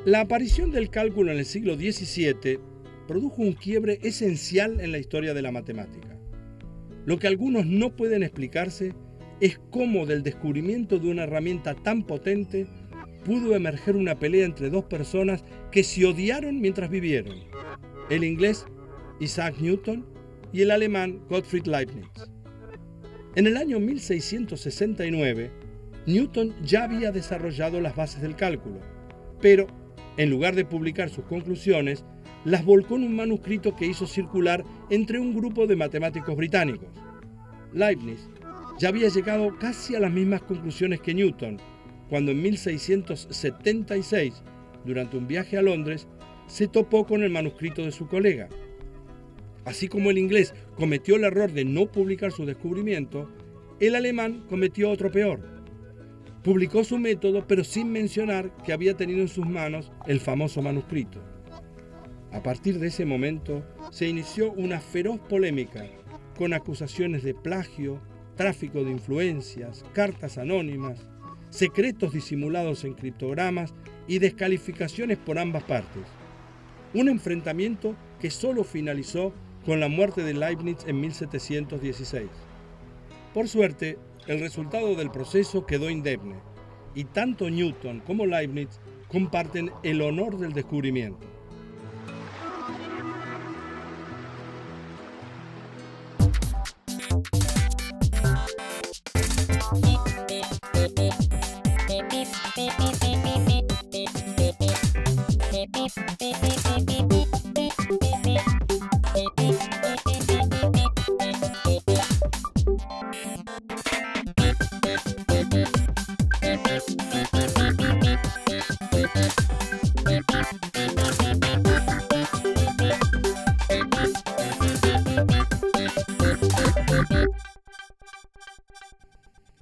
La aparición del cálculo en el siglo XVII produjo un quiebre esencial en la historia de la matemática. Lo que algunos no pueden explicarse es cómo del descubrimiento de una herramienta tan potente pudo emerger una pelea entre dos personas que se odiaron mientras vivieron: el inglés Isaac Newton y el alemán Gottfried Leibniz. En el año 1669, Newton ya había desarrollado las bases del cálculo, pero en lugar de publicar sus conclusiones, las volcó en un manuscrito que hizo circular entre un grupo de matemáticos británicos. Leibniz ya había llegado casi a las mismas conclusiones que Newton, cuando en 1676, durante un viaje a Londres, se topó con el manuscrito de su colega. Así como el inglés cometió el error de no publicar su descubrimiento, el alemán cometió otro peor. Publicó su método, pero sin mencionar que había tenido en sus manos el famoso manuscrito. A partir de ese momento, se inició una feroz polémica, con acusaciones de plagio, tráfico de influencias, cartas anónimas, secretos disimulados en criptogramas y descalificaciones por ambas partes. Un enfrentamiento que solo finalizó con la muerte de Leibniz en 1716. Por suerte, el resultado del proceso quedó indemne, y tanto Newton como Leibniz comparten el honor del descubrimiento.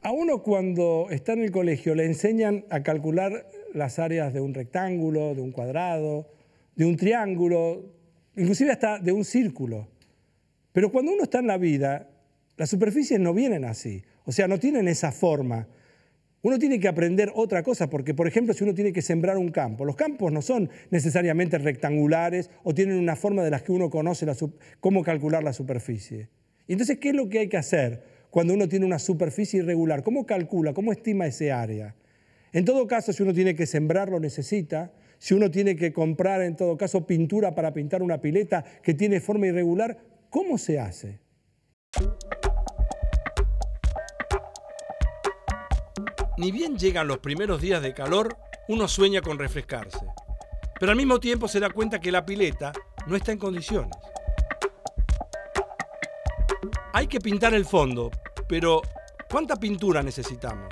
A uno, cuando está en el colegio, le enseñan a calcular las áreas de un rectángulo, de un cuadrado, de un triángulo, inclusive hasta de un círculo. Pero cuando uno está en la vida, las superficies no vienen así, o sea, no tienen esa forma. Uno tiene que aprender otra cosa, porque, por ejemplo, si uno tiene que sembrar un campo, los campos no son necesariamente rectangulares o tienen una forma de las que uno conoce cómo calcular la superficie. Y entonces, ¿qué es lo que hay que hacer cuando uno tiene una superficie irregular? ¿Cómo calcula? ¿Cómo estima ese área? En todo caso, si uno tiene que sembrar, lo necesita. Si uno tiene que comprar, en todo caso, pintura para pintar una pileta que tiene forma irregular, ¿cómo se hace? Ni bien llegan los primeros días de calor, uno sueña con refrescarse. Pero al mismo tiempo se da cuenta que la pileta no está en condiciones. Hay que pintar el fondo, pero ¿cuánta pintura necesitamos?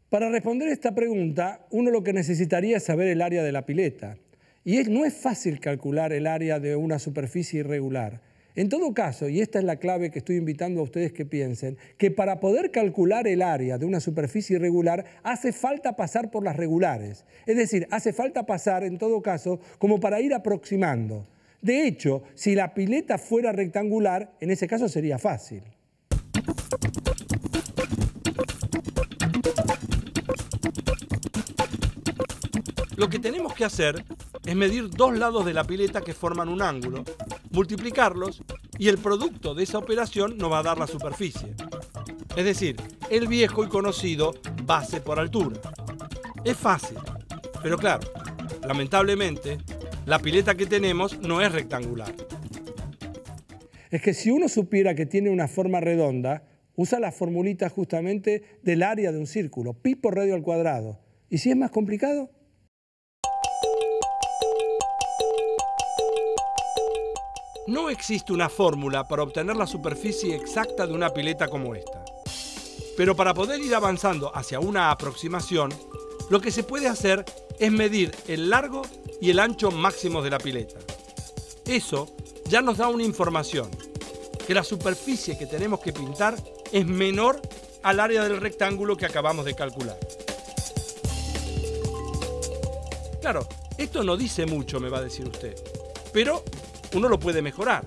Para responder esta pregunta, uno lo que necesitaría es saber el área de la pileta. Y no es fácil calcular el área de una superficie irregular. En todo caso, y esta es la clave que estoy invitando a ustedes que piensen, que para poder calcular el área de una superficie irregular hace falta pasar por las regulares. Es decir, hace falta pasar, en todo caso, como para ir aproximando. De hecho, si la pileta fuera rectangular, en ese caso sería fácil. Lo que tenemos que hacer es medir dos lados de la pileta que forman un ángulo, multiplicarlos y el producto de esa operación nos va a dar la superficie. Es decir, el viejo y conocido base por altura. Es fácil, pero claro, lamentablemente, la pileta que tenemos no es rectangular. Es que si uno supiera que tiene una forma redonda, usa la formulita justamente del área de un círculo, pi por radio al cuadrado. ¿Y si es más complicado? No existe una fórmula para obtener la superficie exacta de una pileta como esta. Pero para poder ir avanzando hacia una aproximación, lo que se puede hacer es medir el largo y el ancho máximos de la pileta. Eso ya nos da una información, que la superficie que tenemos que pintar es menor al área del rectángulo que acabamos de calcular. Claro, esto no dice mucho, me va a decir usted, pero uno lo puede mejorar.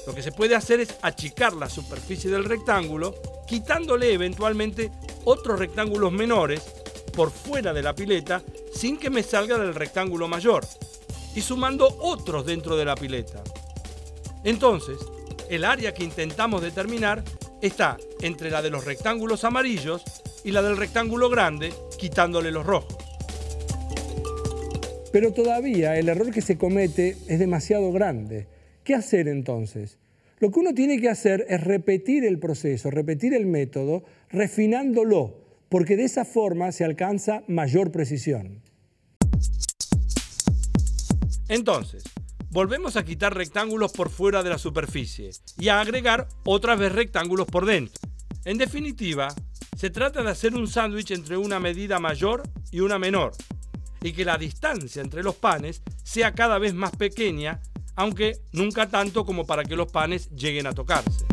Lo que se puede hacer es achicar la superficie del rectángulo quitándole eventualmente otros rectángulos menores por fuera de la pileta sin que me salga del rectángulo mayor y sumando otros dentro de la pileta. Entonces, el área que intentamos determinar está entre la de los rectángulos amarillos y la del rectángulo grande, quitándole los rojos. Pero todavía el error que se comete es demasiado grande. ¿Qué hacer entonces? Lo que uno tiene que hacer es repetir el proceso, repetir el método, refinándolo, porque de esa forma se alcanza mayor precisión. Entonces, volvemos a quitar rectángulos por fuera de la superficie y a agregar otra vez rectángulos por dentro. En definitiva, se trata de hacer un sándwich entre una medida mayor y una menor, y que la distancia entre los panes sea cada vez más pequeña, aunque nunca tanto como para que los panes lleguen a tocarse.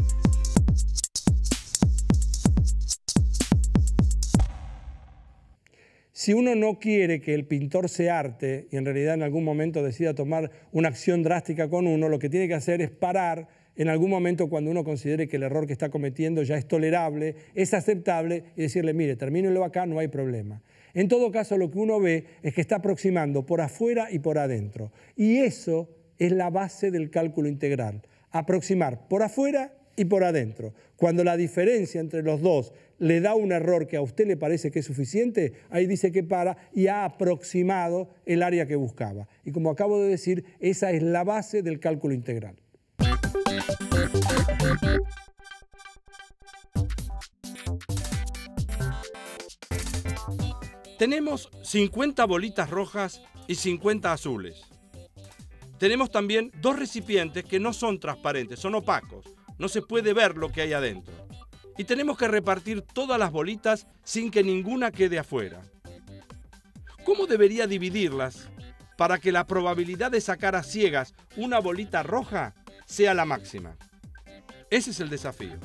Si uno no quiere que el pintor se harte y en realidad en algún momento decida tomar una acción drástica con uno, lo que tiene que hacer es parar en algún momento cuando uno considere que el error que está cometiendo ya es tolerable, es aceptable y decirle, mire, termínelo acá, no hay problema. En todo caso, lo que uno ve es que está aproximando por afuera y por adentro. Y eso es la base del cálculo integral, aproximar por afuera y por adentro. Cuando la diferencia entre los dos le da un error que a usted le parece que es suficiente, ahí dice que para y ha aproximado el área que buscaba. Y como acabo de decir, esa es la base del cálculo integral. Tenemos 50 bolitas rojas y 50 azules. Tenemos también dos recipientes que no son transparentes, son opacos. No se puede ver lo que hay adentro. Y tenemos que repartir todas las bolitas sin que ninguna quede afuera. ¿Cómo debería dividirlas para que la probabilidad de sacar a ciegas una bolita roja sea la máxima? Ese es el desafío.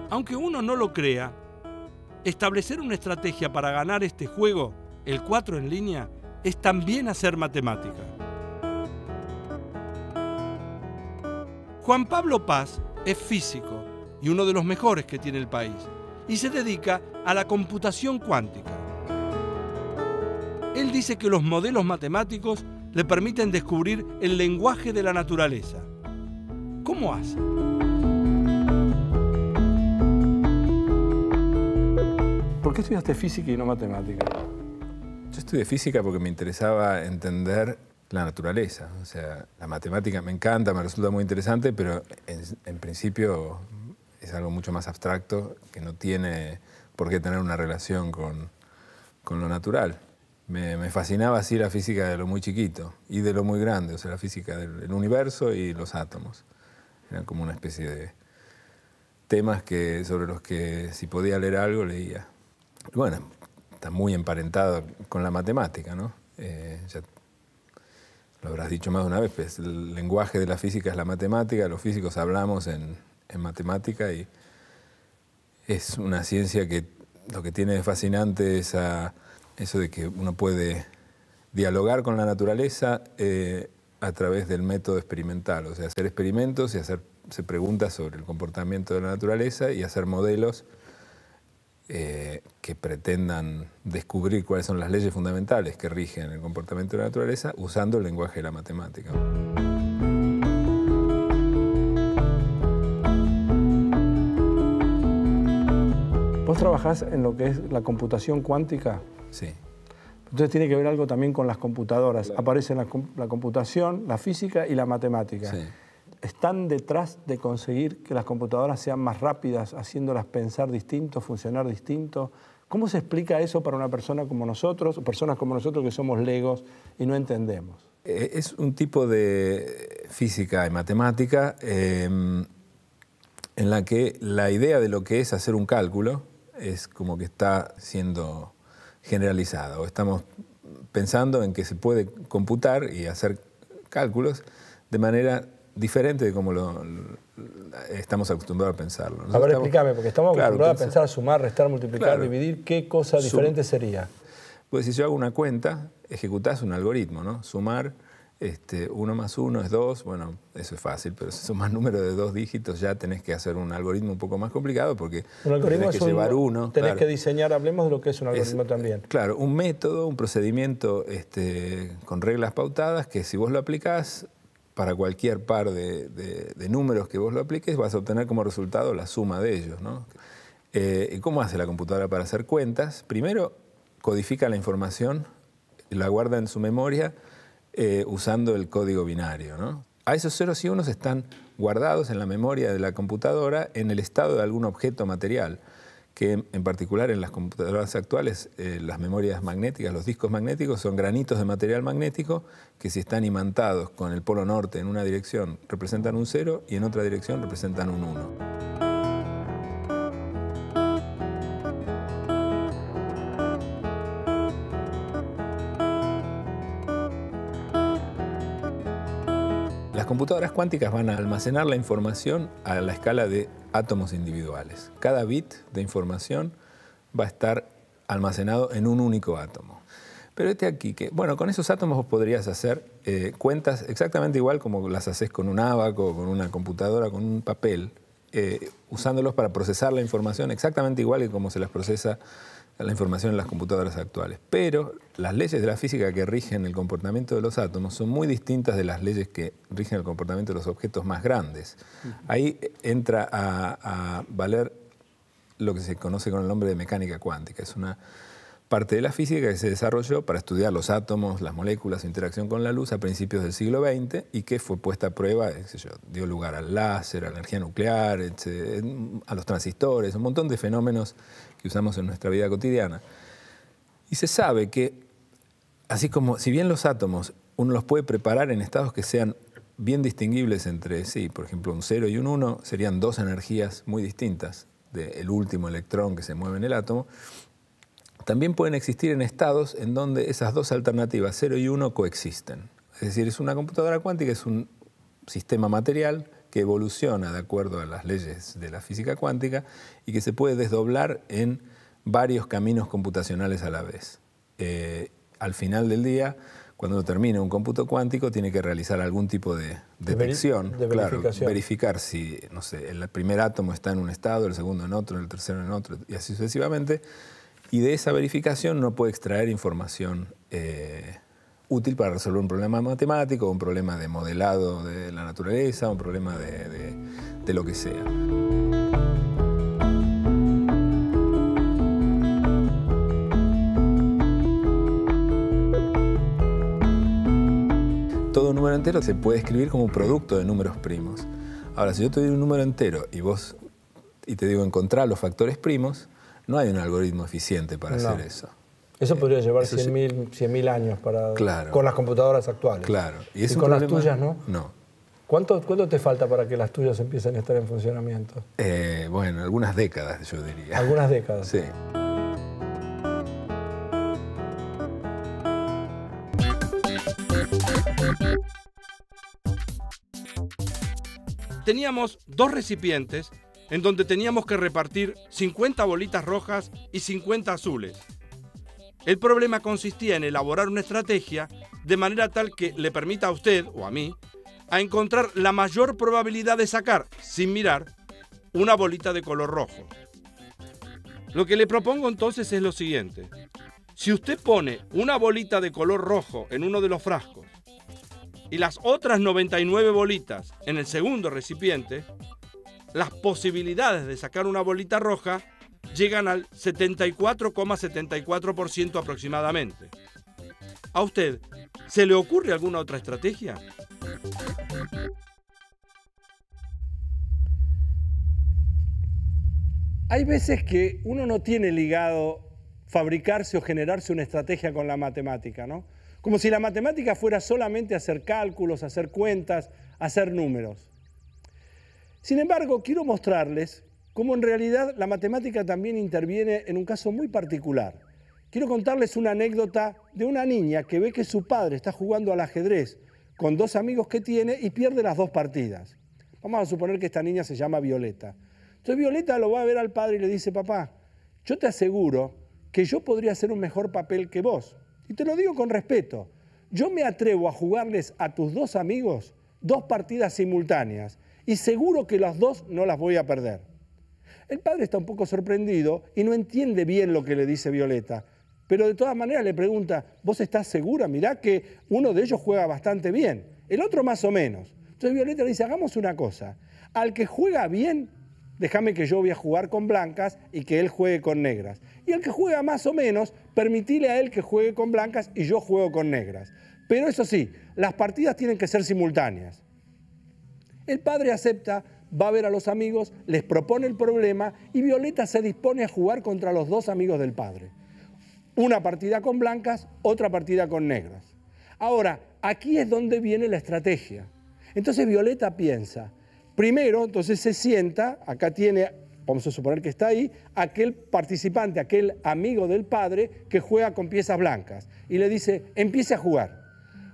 Aunque uno no lo crea, establecer una estrategia para ganar este juego, el 4 en línea, es también hacer matemática. Juan Pablo Paz es físico y uno de los mejores que tiene el país y se dedica a la computación cuántica. Él dice que los modelos matemáticos le permiten descubrir el lenguaje de la naturaleza. ¿Cómo hace? ¿Por qué estudiaste física y no matemática? Yo estudié física porque me interesaba entender la naturaleza. O sea, la matemática me encanta, me resulta muy interesante, pero en principio es algo mucho más abstracto que no tiene por qué tener una relación con lo natural. Me fascinaba así la física de lo muy chiquito y de lo muy grande, o sea, la física del universo y los átomos. Eran como una especie de temas sobre los que si podía leer algo, leía. Bueno, está muy emparentado con la matemática, ¿no? Ya lo habrás dicho más de una vez, pues el lenguaje de la física es la matemática, los físicos hablamos en matemática y es una ciencia que lo que tiene de fascinante es eso de que uno puede dialogar con la naturaleza a través del método experimental, o sea, hacer experimentos y hacerse preguntas sobre el comportamiento de la naturaleza y hacer modelos que pretendan descubrir cuáles son las leyes fundamentales que rigen el comportamiento de la naturaleza usando el lenguaje de la matemática. ¿Vos trabajás en lo que es la computación cuántica? Sí. Entonces tiene que ver algo también con las computadoras. Claro. Aparecen la computación, la física y la matemática. Sí. ¿Están detrás de conseguir que las computadoras sean más rápidas, haciéndolas pensar distinto, funcionar distinto? ¿Cómo se explica eso para una persona como nosotros, o personas como nosotros que somos legos y no entendemos? Es un tipo de física y matemática en la que la idea de lo que es hacer un cálculo es como que está siendo generalizada, o estamos pensando en que se puede computar y hacer cálculos de manera diferente de como estamos acostumbrados a pensarlo. A ver, explícame, porque estamos acostumbrados a pensar, a sumar, restar, multiplicar, dividir. ¿Qué cosa diferente sería? Pues si yo hago una cuenta, ejecutás un algoritmo, ¿no? Sumar 1 más 1 es 2, bueno, eso es fácil, pero si son más números de 2 dígitos ya tenés que hacer un algoritmo un poco más complicado porque tenés que llevar uno. Tenés que diseñar, hablemos de lo que es un algoritmo también. Claro, un método, un procedimiento con reglas pautadas que si vos lo aplicás para cualquier par de números que vos lo apliques vas a obtener como resultado la suma de ellos, ¿no? ¿Y cómo hace la computadora para hacer cuentas? Primero, codifica la información, la guarda en su memoria, usando el código binario, ¿no? A esos ceros y unos están guardados en la memoria de la computadora en el estado de algún objeto material, que en particular en las computadoras actuales, las memorias magnéticas, los discos magnéticos son granitos de material magnético que si están imantados con el polo norte en una dirección representan un 0 y en otra dirección representan un 1. Las computadoras cuánticas van a almacenar la información a la escala de átomos individuales. Cada bit de información va a estar almacenado en un único átomo. Pero aquí que, bueno, con esos átomos vos podrías hacer cuentas exactamente igual como las haces con un ábaco, con una computadora, con un papel, usándolos para procesar la información exactamente igual que como se las procesa la información en las computadoras actuales. Pero las leyes de la física que rigen el comportamiento de los átomos son muy distintas de las leyes que rigen el comportamiento de los objetos más grandes. Ahí entra a valer lo que se conoce con el nombre de mecánica cuántica. Es una parte de la física que se desarrolló para estudiar los átomos, las moléculas, su interacción con la luz a principios del siglo XX y que fue puesta a prueba, dio lugar al láser, a la energía nuclear, a los transistores, un montón de fenómenos que usamos en nuestra vida cotidiana. Y se sabe que, así como, si bien los átomos uno los puede preparar en estados que sean bien distinguibles entre sí, por ejemplo, un 0 y un 1 serían dos energías muy distintas del último electrón que se mueve en el átomo, también pueden existir en estados en donde esas dos alternativas, 0 y 1, coexisten. Es decir, es una computadora cuántica, es un sistema material que evoluciona de acuerdo a las leyes de la física cuántica y que se puede desdoblar en varios caminos computacionales a la vez. Al final del día, cuando uno termina un cómputo cuántico, tiene que realizar algún tipo de detección, de verificación. Claro, verificar si, no sé, el primer átomo está en un estado, el segundo en otro, el tercero en otro, y así sucesivamente. Y de esa verificación uno puede extraer información útil para resolver un problema matemático, un problema de modelado de la naturaleza, un problema de lo que sea. Todo número entero se puede escribir como un producto de números primos. Ahora, si yo te doy un número entero y te digo encontrar los factores primos, no hay un algoritmo eficiente para hacer eso. Eso podría llevar 100.000 años con las computadoras actuales. Claro. Y con las tuyas, ¿no? No. ¿Cuánto te falta para que las tuyas empiecen a estar en funcionamiento? Bueno, algunas décadas, yo diría. ¿Algunas décadas? Sí. Teníamos dos recipientes en donde teníamos que repartir 50 bolitas rojas y 50 azules. El problema consistía en elaborar una estrategia de manera tal que le permita a usted o a mí a encontrar la mayor probabilidad de sacar, sin mirar, una bolita de color rojo. Lo que le propongo entonces es lo siguiente. Si usted pone una bolita de color rojo en uno de los frascos y las otras 99 bolitas en el segundo recipiente, las posibilidades de sacar una bolita roja llegan al 74,74% aproximadamente. ¿A usted se le ocurre alguna otra estrategia? Hay veces que uno no tiene ligado fabricarse o generarse una estrategia con la matemática, ¿no? Como si la matemática fuera solamente hacer cálculos, hacer cuentas, hacer números. Sin embargo, quiero mostrarles cómo en realidad la matemática también interviene en un caso muy particular. Quiero contarles una anécdota de una niña que ve que su padre está jugando al ajedrez con dos amigos que tiene y pierde las dos partidas. Vamos a suponer que esta niña se llama Violeta. Entonces Violeta lo va a ver al padre y le dice: papá, yo te aseguro que yo podría hacer un mejor papel que vos. Y te lo digo con respeto. yo me atrevo a jugarles a tus dos amigos 2 partidas simultáneas y seguro que las 2 no las voy a perder. El padre está un poco sorprendido y no entiende bien lo que le dice Violeta, pero de todas maneras le pregunta, ¿vos estás segura? Mirá que uno de ellos juega bastante bien, el otro más o menos. Entonces Violeta le dice, hagamos una cosa, al que juega bien, déjame que yo voy a jugar con blancas y que él juegue con negras. Y al que juega más o menos, permitile a él que juegue con blancas y yo juego con negras. Pero eso sí, las partidas tienen que ser simultáneas. El padre acepta, va a ver a los amigos, les propone el problema y Violeta se dispone a jugar contra los 2 amigos del padre. Una partida con blancas, otra partida con negras. Ahora, aquí es donde viene la estrategia. Entonces Violeta piensa, primero, entonces se sienta, acá tiene, vamos a suponer que está ahí, aquel participante, aquel amigo del padre que juega con piezas blancas y le dice, empiece a jugar.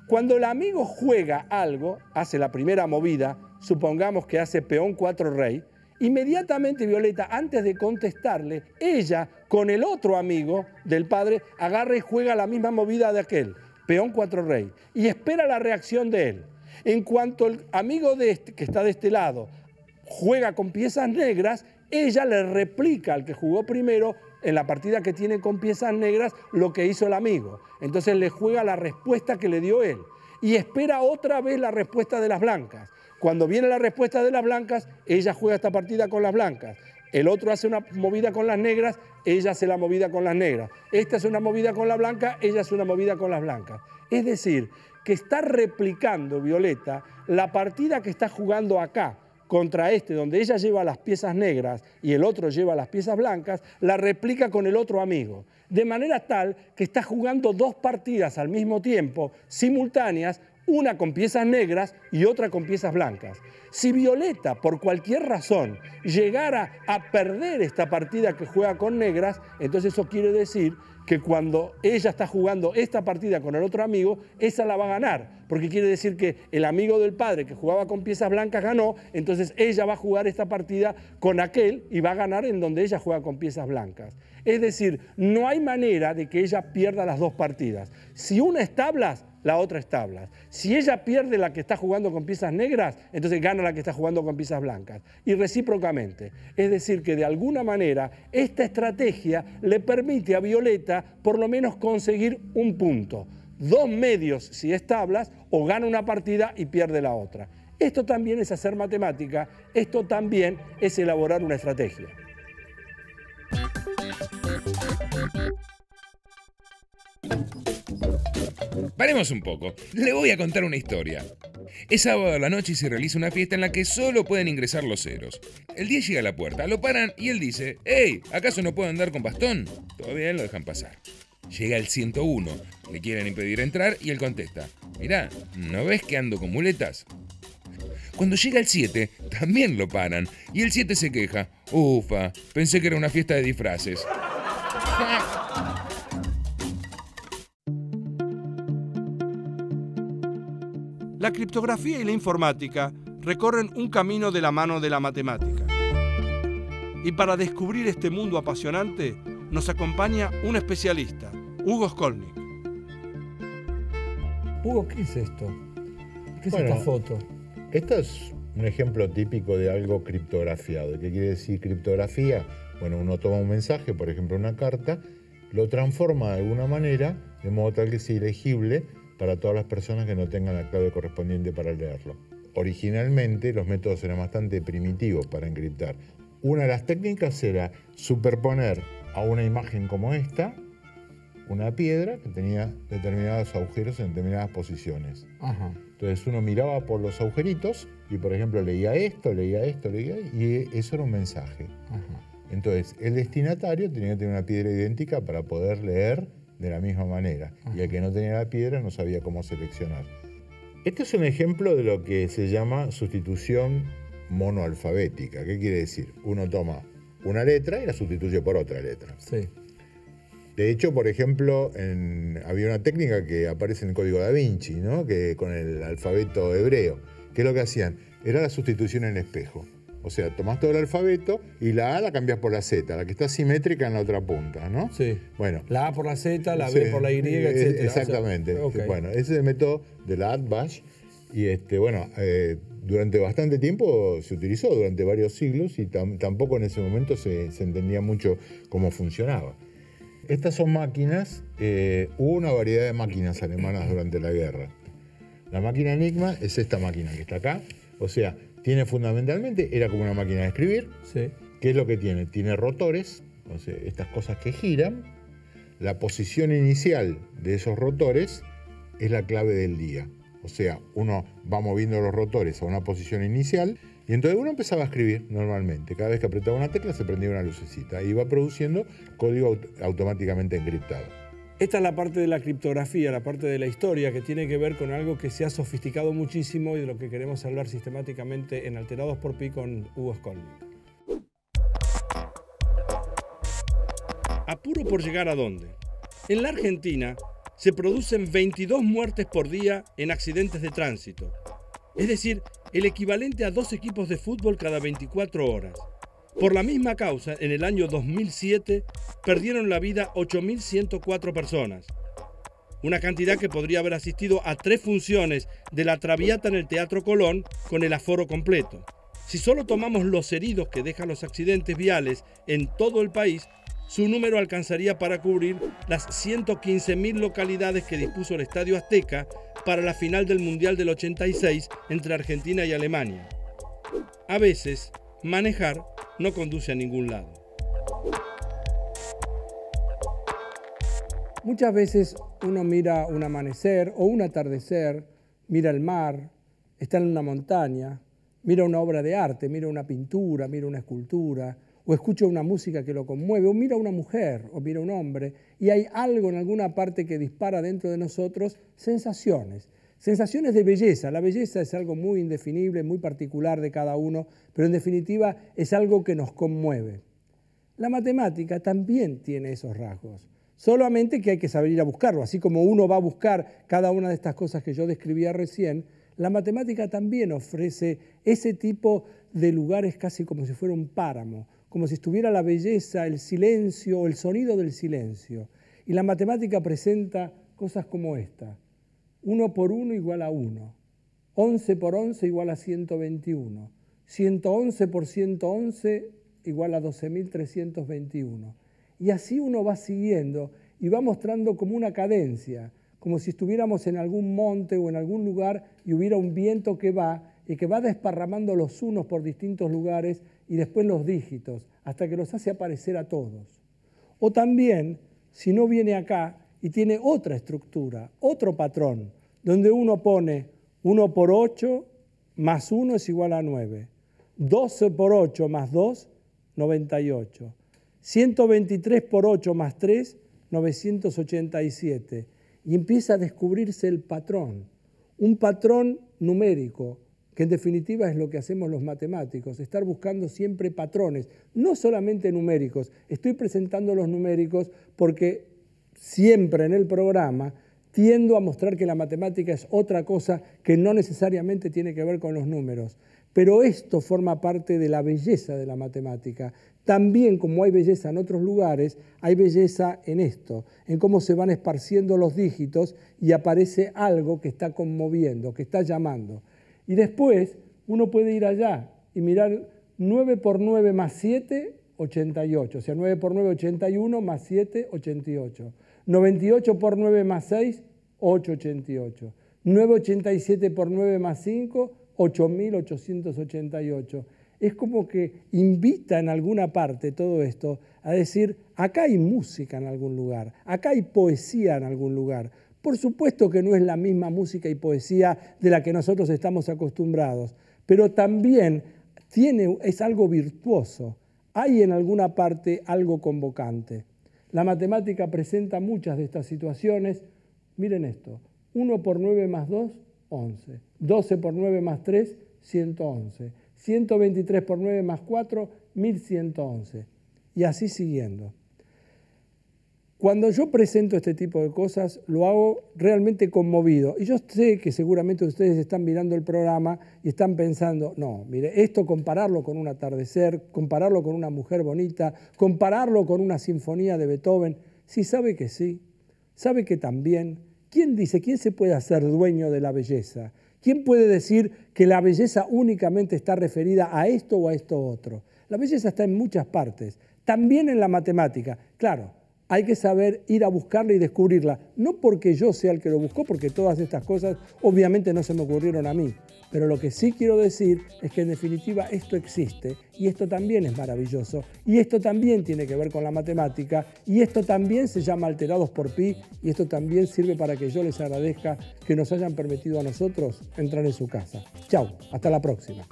Cuando el amigo juega algo, hace la primera movida, supongamos que hace peón 4 rey, inmediatamente Violeta, antes de contestarle, ella con el otro amigo del padre agarra y juega la misma movida de aquel, peón 4 rey, y espera la reacción de él. En cuanto el amigo de este, que está de este lado juega con piezas negras, ella le replica al que jugó primero en la partida que tiene con piezas negras lo que hizo el amigo. Entonces le juega la respuesta que le dio él y espera otra vez la respuesta de las blancas. Cuando viene la respuesta de las blancas, ella juega esta partida con las blancas. El otro hace una movida con las negras, ella hace la movida con las negras. Esta hace una movida con la blanca, ella hace una movida con las blancas. Es decir, que está replicando Violeta la partida que está jugando acá contra este, donde ella lleva las piezas negras y el otro lleva las piezas blancas, la replica con el otro amigo. De manera tal que está jugando 2 partidas al mismo tiempo, simultáneas, una con piezas negras y otra con piezas blancas. Si Violeta, por cualquier razón, llegara a perder esta partida que juega con negras, entonces eso quiere decir que cuando ella está jugando esta partida con el otro amigo, esa la va a ganar, porque quiere decir que el amigo del padre que jugaba con piezas blancas ganó, entonces ella va a jugar esta partida con aquel y va a ganar en donde ella juega con piezas blancas. Es decir, no hay manera de que ella pierda las 2 partidas. Si una es tablas, la otra es tablas. Si ella pierde la que está jugando con piezas negras, entonces gana la que está jugando con piezas blancas. Y recíprocamente. Es decir, que de alguna manera esta estrategia le permite a Violeta por lo menos conseguir un punto. 2 medios si es tablas, o gana una partida y pierde la otra. Esto también es hacer matemática, esto también es elaborar una estrategia. Paremos un poco. Le voy a contar una historia. Es sábado a la noche y se realiza una fiesta en la que solo pueden ingresar los ceros. El 10 llega a la puerta, lo paran y él dice, «Hey, ¿acaso no puedo andar con bastón?» Todo bien, lo dejan pasar. Llega el 101, le quieren impedir entrar y él contesta, «Mirá, ¿no ves que ando con muletas?» Cuando llega el 7, también lo paran y el 7 se queja, «Ufa, pensé que era una fiesta de disfraces». La criptografía y la informática recorren un camino de la mano de la matemática. Y para descubrir este mundo apasionante, nos acompaña un especialista, Hugo Skolnick. Hugo, ¿qué es esto? ¿Qué es esta foto? Esto es un ejemplo típico de algo criptografiado. ¿Qué quiere decir criptografía? Bueno, uno toma un mensaje, por ejemplo una carta, lo transforma de alguna manera, de modo tal que sea ilegible para todas las personas que no tengan la clave correspondiente para leerlo. Originalmente los métodos eran bastante primitivos para encriptar. Una de las técnicas era superponer a una imagen como esta una piedra que tenía determinados agujeros en determinadas posiciones. Ajá. Entonces uno miraba por los agujeritos y, por ejemplo, leía esto, y eso era un mensaje. Ajá. Entonces el destinatario tenía que tener una piedra idéntica para poder leer de la misma manera. Ajá. Y el que no tenía la piedra no sabía cómo seleccionar. Este es un ejemplo de lo que se llama sustitución monoalfabética. ¿Qué quiere decir? Uno toma una letra y la sustituye por otra letra. Sí. De hecho, por ejemplo, había una técnica que aparece en el código Da Vinci, ¿no? Que con el alfabeto hebreo. ¿Qué es lo que hacían? Era la sustitución en espejo. O sea, tomás todo el alfabeto y la A la cambias por la Z, la que está simétrica en la otra punta, ¿no? Sí. Bueno. La A por la Z, la B por la Y, etc. Exactamente. O sea, okay. Bueno, ese es el método de la ATBASH. Y durante bastante tiempo se utilizó, durante varios siglos, y tampoco en ese momento se entendía mucho cómo funcionaba. Estas son máquinas, hubo una variedad de máquinas alemanas durante la guerra. La máquina Enigma es esta máquina que está acá, o sea, tiene fundamentalmente, era como una máquina de escribir. Sí. ¿Qué es lo que tiene? Tiene rotores, o sea, estas cosas que giran. La posición inicial de esos rotores es la clave del día. O sea, uno va moviendo los rotores a una posición inicial y entonces uno empezaba a escribir normalmente. Cada vez que apretaba una tecla se prendía una lucecita y iba produciendo código automáticamente encriptado. Esta es la parte de la criptografía, la parte de la historia que tiene que ver con algo que se ha sofisticado muchísimo y de lo que queremos hablar sistemáticamente en Alterados por Pi con Hugo Skolnick. ¿Apuro por llegar a dónde? En la Argentina se producen 22 muertes por día en accidentes de tránsito. Es decir, el equivalente a 2 equipos de fútbol cada 24 horas. Por la misma causa, en el año 2007, perdieron la vida 8.104 personas. Una cantidad que podría haber asistido a 3 funciones de la Traviata en el Teatro Colón con el aforo completo. Si solo tomamos los heridos que dejan los accidentes viales en todo el país, su número alcanzaría para cubrir las 115.000 localidades que dispuso el Estadio Azteca para la final del Mundial del 86 entre Argentina y Alemania. A veces, manejar no conduce a ningún lado. Muchas veces uno mira un amanecer o un atardecer, mira el mar, está en una montaña, mira una obra de arte, mira una pintura, mira una escultura, o escucha una música que lo conmueve, o mira una mujer, o mira un hombre, y hay algo en alguna parte que dispara dentro de nosotros sensaciones de belleza. La belleza es algo muy indefinible, muy particular de cada uno, pero en definitiva es algo que nos conmueve. La matemática también tiene esos rasgos, solamente que hay que saber ir a buscarlo. Así como uno va a buscar cada una de estas cosas que yo describía recién, la matemática también ofrece ese tipo de lugares casi como si fuera un páramo, como si estuviera la belleza, el silencio o el sonido del silencio. Y la matemática presenta cosas como esta. 1 por 1 igual a 1. 11 por 11 igual a 121. 111 por 111 igual a 12.321. Y así uno va siguiendo y va mostrando como una cadencia, como si estuviéramos en algún monte o en algún lugar y hubiera un viento que va y que va desparramando los unos por distintos lugares y después los dígitos, hasta que los hace aparecer a todos. O también, si no viene acá y tiene otra estructura, otro patrón, donde uno pone 1 por 8 más 1 es igual a 9, 12 por 8 más 2, 98, 123 por 8 más 3, 987, y empieza a descubrirse el patrón, un patrón numérico, que en definitiva es lo que hacemos los matemáticos, estar buscando siempre patrones, no solamente numéricos. Estoy presentando los numéricos porque siempre en el programa tiendo a mostrar que la matemática es otra cosa que no necesariamente tiene que ver con los números. Pero esto forma parte de la belleza de la matemática. También, como hay belleza en otros lugares, hay belleza en esto, en cómo se van esparciendo los dígitos y aparece algo que está conmoviendo, que está llamando. Y después uno puede ir allá y mirar 9 por 9 más 7, 88. O sea, 9 por 9, 81, más 7, 88. 98 por 9 más 6, 888. 987 por 9 más 5, 8.888. Es como que invita en alguna parte todo esto a decir, acá hay música en algún lugar, acá hay poesía en algún lugar. Por supuesto que no es la misma música y poesía de la que nosotros estamos acostumbrados, pero también es algo virtuoso. Hay en alguna parte algo convocante. La matemática presenta muchas de estas situaciones. Miren esto, 1 por 9 más 2, 11. 12 por 9 más 3, 111. 123 por 9 más 4, 1111. Y así siguiendo. Cuando yo presento este tipo de cosas, lo hago realmente conmovido. Y yo sé que seguramente ustedes están mirando el programa y están pensando, no, mire, esto compararlo con un atardecer, compararlo con una mujer bonita, compararlo con una sinfonía de Beethoven, sí, sabe que sí, sabe que también. ¿Quién dice, quién se puede hacer dueño de la belleza? ¿Quién puede decir que la belleza únicamente está referida a esto o a esto otro? La belleza está en muchas partes, también en la matemática. Claro, hay que saber ir a buscarla y descubrirla. No porque yo sea el que lo buscó, porque todas estas cosas obviamente no se me ocurrieron a mí. Pero lo que sí quiero decir es que en definitiva esto existe y esto también es maravilloso y esto también tiene que ver con la matemática y esto también se llama alterados por pi y esto también sirve para que yo les agradezca que nos hayan permitido a nosotros entrar en su casa. Chau, hasta la próxima.